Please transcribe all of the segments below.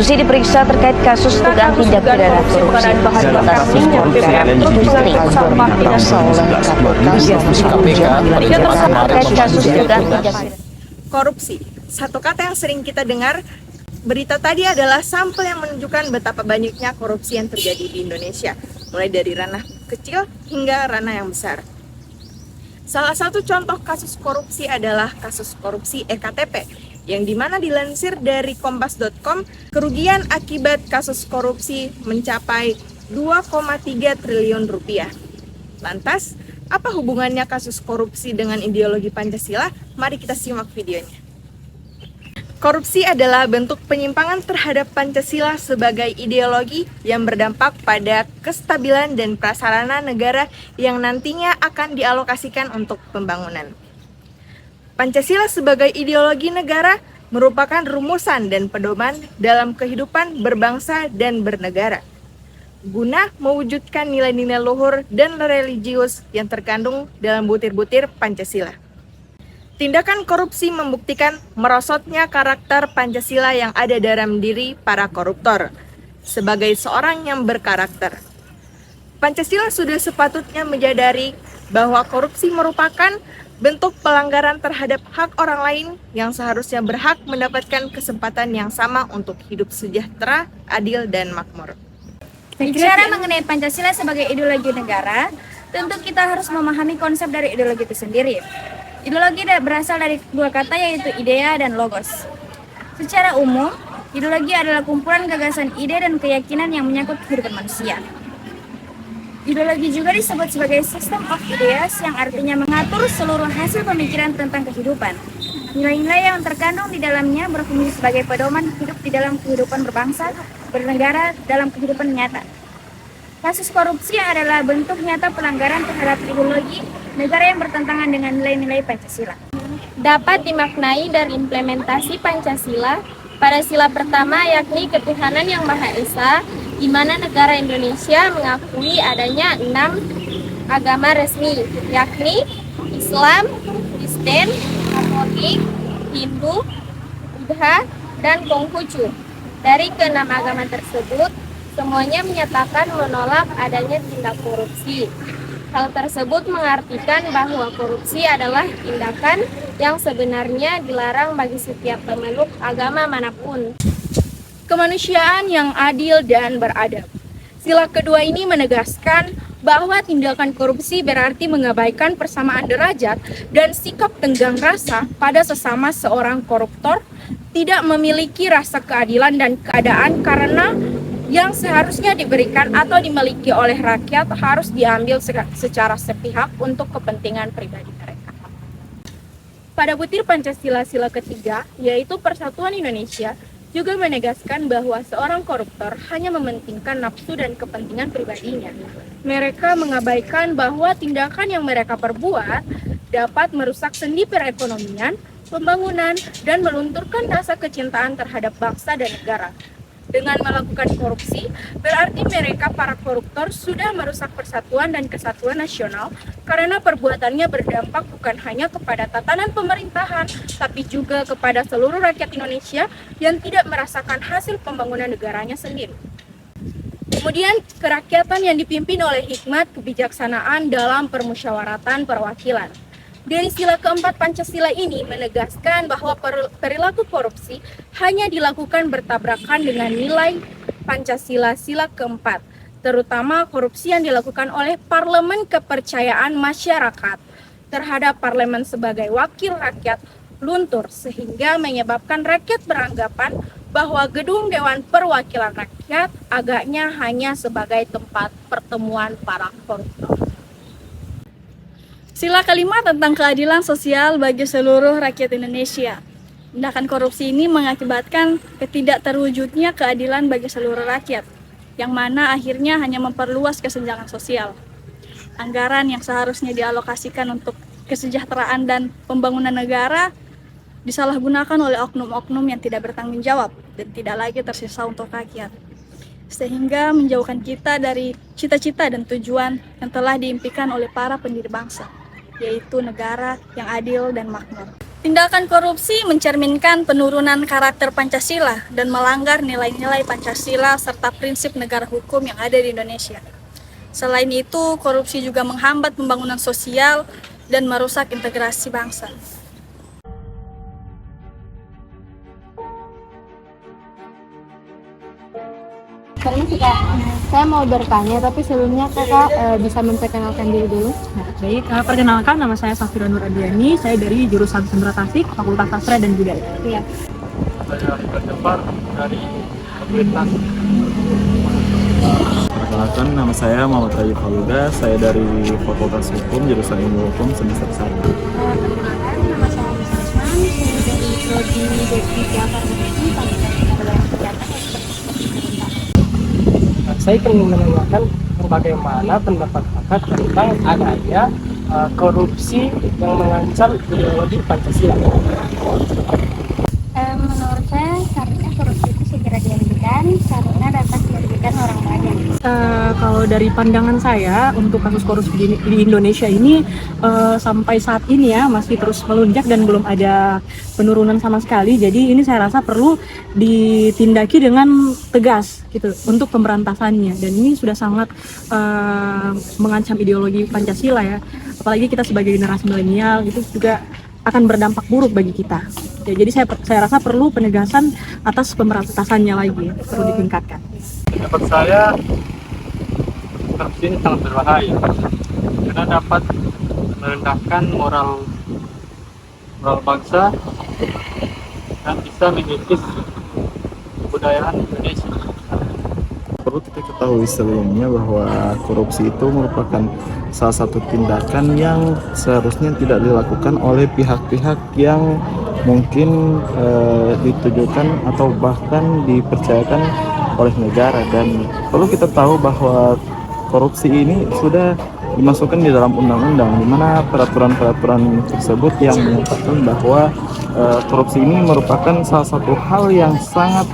Susi diperiksa terkait kasus dugaan tindak pidana korupsi atas korupsi. Satu kata yang sering kita dengar berita tadi adalah sampel yang menunjukkan betapa banyaknya korupsi yang terjadi di Indonesia, mulai dari ranah kecil hingga ranah yang besar. Salah satu contoh kasus korupsi adalah kasus korupsi EKTP, yang dimana dilansir dari kompas.com, kerugian akibat kasus korupsi mencapai 2,3 triliun rupiah. Lantas, apa hubungannya kasus korupsi dengan ideologi Pancasila? Mari kita simak videonya. Korupsi adalah bentuk penyimpangan terhadap Pancasila sebagai ideologi yang berdampak pada kestabilan dan prasarana negara yang nantinya akan dialokasikan untuk pembangunan. Pancasila sebagai ideologi negara merupakan rumusan dan pedoman dalam kehidupan berbangsa dan bernegara, guna mewujudkan nilai-nilai luhur dan religius yang terkandung dalam butir-butir Pancasila. Tindakan korupsi membuktikan merosotnya karakter Pancasila yang ada dalam diri para koruptor sebagai seorang yang berkarakter. Pancasila sudah sepatutnya menyadari bahwa korupsi merupakan bentuk pelanggaran terhadap hak orang lain yang seharusnya berhak mendapatkan kesempatan yang sama untuk hidup sejahtera, adil, dan makmur. Bicara mengenai Pancasila sebagai ideologi negara, tentu kita harus memahami konsep dari ideologi itu sendiri. Ideologi berasal dari dua kata, yaitu idea dan logos. Secara umum, ideologi adalah kumpulan gagasan ide dan keyakinan yang menyangkut kehidupan manusia. Ideologi juga disebut sebagai system of ideas, yang artinya mengatur seluruh hasil pemikiran tentang kehidupan. Nilai-nilai yang terkandung di dalamnya berfungsi sebagai pedoman hidup di dalam kehidupan berbangsa, bernegara, dalam kehidupan nyata. Kasus korupsi adalah bentuk nyata pelanggaran terhadap ideologi negara yang bertentangan dengan nilai-nilai Pancasila. Dapat dimaknai dari implementasi Pancasila pada sila pertama, yakni ketuhanan yang Maha Esa, di mana negara Indonesia mengakui adanya 6 agama resmi, yakni Islam, Kristen, Katolik, Hindu, Buddha, dan Konghucu. Dari ke-6 agama tersebut, semuanya menyatakan menolak adanya tindak korupsi. Hal tersebut mengartikan bahwa korupsi adalah tindakan yang sebenarnya dilarang bagi setiap pemeluk agama manapun. Kemanusiaan yang adil dan beradab. Sila kedua ini menegaskan bahwa tindakan korupsi berarti mengabaikan persamaan derajat dan sikap tenggang rasa pada sesama seorang koruptor, tidak memiliki rasa keadilan dan keadaan karena yang seharusnya diberikan atau dimiliki oleh rakyat harus diambil secara sepihak untuk kepentingan pribadi mereka. Pada butir Pancasila sila ketiga, yaitu Persatuan Indonesia, juga menegaskan bahwa seorang koruptor hanya mementingkan nafsu dan kepentingan pribadinya. Mereka mengabaikan bahwa tindakan yang mereka perbuat dapat merusak sendi perekonomian, pembangunan, dan melunturkan rasa kecintaan terhadap bangsa dan negara. Dengan melakukan korupsi, berarti mereka para koruptor sudah merusak persatuan dan kesatuan nasional karena perbuatannya berdampak bukan hanya kepada tatanan pemerintahan, tapi juga kepada seluruh rakyat Indonesia yang tidak merasakan hasil pembangunan negaranya sendiri. Kemudian, kerakyatan yang dipimpin oleh hikmat kebijaksanaan dalam permusyawaratan perwakilan. Dari sila keempat Pancasila ini menegaskan bahwa perilaku korupsi hanya dilakukan bertabrakan dengan nilai Pancasila sila keempat, terutama korupsi yang dilakukan oleh parlemen kepercayaan masyarakat terhadap parlemen sebagai wakil rakyat luntur, sehingga menyebabkan rakyat beranggapan bahwa gedung Dewan Perwakilan Rakyat agaknya hanya sebagai tempat pertemuan para koruptor. Sila kelima tentang keadilan sosial bagi seluruh rakyat Indonesia. Tindakan korupsi ini mengakibatkan ketidakterwujudnya keadilan bagi seluruh rakyat, yang mana akhirnya hanya memperluas kesenjangan sosial. Anggaran yang seharusnya dialokasikan untuk kesejahteraan dan pembangunan negara disalahgunakan oleh oknum-oknum yang tidak bertanggung jawab dan tidak lagi tersisa untuk rakyat, sehingga menjauhkan kita dari cita-cita dan tujuan yang telah diimpikan oleh para pendiri bangsa, yaitu negara yang adil dan makmur. Tindakan korupsi mencerminkan penurunan karakter Pancasila dan melanggar nilai-nilai Pancasila serta prinsip negara hukum yang ada di Indonesia. Selain itu, korupsi juga menghambat pembangunan sosial dan merusak integrasi bangsa. Permisi Kak, saya mau bertanya tapi sebelumnya Kakak bisa memperkenalkan diri dulu. Baik, perkenalkan nama saya Safira Nur Adiani, saya dari jurusan Sastra Tasik, Fakultas Sastra dan Budaya. Iya. Saya Ridwan Jafar dari Fakultas. Perkenalkan, nama saya Muhammad Raji Faluda, saya dari Fakultas Hukum, jurusan Ilmu Hukum semester 1. Perkenalkan, nama saya Miss Usman, saya dari Prodi Devisi Farmasi, Fakultas Kedokteran Kesehatan. Saya ingin menanyakan bagaimana pendapat Kakak tentang adanya korupsi yang mengancam ideologi Pancasila. Menurut saya seharusnya korupsi itu segera dihentikan karena dapat merugikan orang banyak. Kalau dari pandangan saya untuk kasus korupsi di Indonesia ini sampai saat ini ya masih terus melonjak dan belum ada penurunan sama sekali. Jadi ini saya rasa perlu ditindaki dengan tegas gitu untuk pemberantasannya. Dan ini sudah sangat mengancam ideologi Pancasila ya. Apalagi kita sebagai generasi milenial itu juga akan berdampak buruk bagi kita. Ya, jadi saya rasa perlu penegasan atas pemberantasannya lagi, perlu ditingkatkan. Pendapat saya, korupsi ini sangat berbahaya karena dapat merendahkan moral bangsa dan bisa mengikis kebudayaan Indonesia. Perlu kita ketahui sebelumnya bahwa korupsi itu merupakan salah satu tindakan yang seharusnya tidak dilakukan oleh pihak-pihak yang mungkin ditujukan atau bahkan dipercayakan oleh negara. Dan perlu kita tahu bahwa korupsi ini sudah dimasukkan di dalam undang-undang, di mana peraturan-peraturan tersebut yang menyatakan bahwa korupsi ini merupakan salah satu hal yang sangat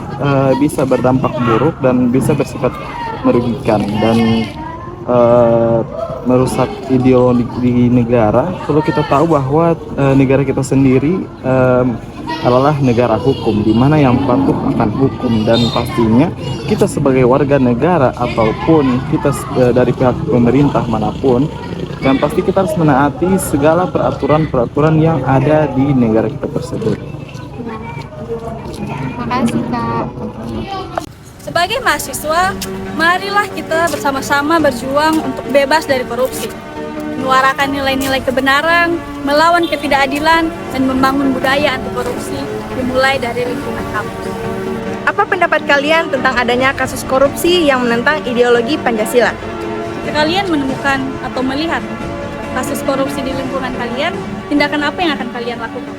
bisa berdampak buruk dan bisa bersifat merugikan dan merusak ideologi di negara. Perlu kita tahu bahwa negara kita sendiri adalah negara hukum, di mana yang patuh akan hukum, dan pastinya kita sebagai warga negara ataupun kita dari pihak pemerintah manapun, dan pasti kita harus menaati segala peraturan-peraturan yang ada di negara kita tersebut. Makasih Kak. Sebagai mahasiswa, marilah kita bersama-sama berjuang untuk bebas dari korupsi, menyuarakan nilai-nilai kebenaran, melawan ketidakadilan, dan membangun budaya anti korupsi dimulai dari lingkungan kampus. Apa pendapat kalian tentang adanya kasus korupsi yang menentang ideologi Pancasila? Jika kalian menemukan atau melihat kasus korupsi di lingkungan kalian, tindakan apa yang akan kalian lakukan?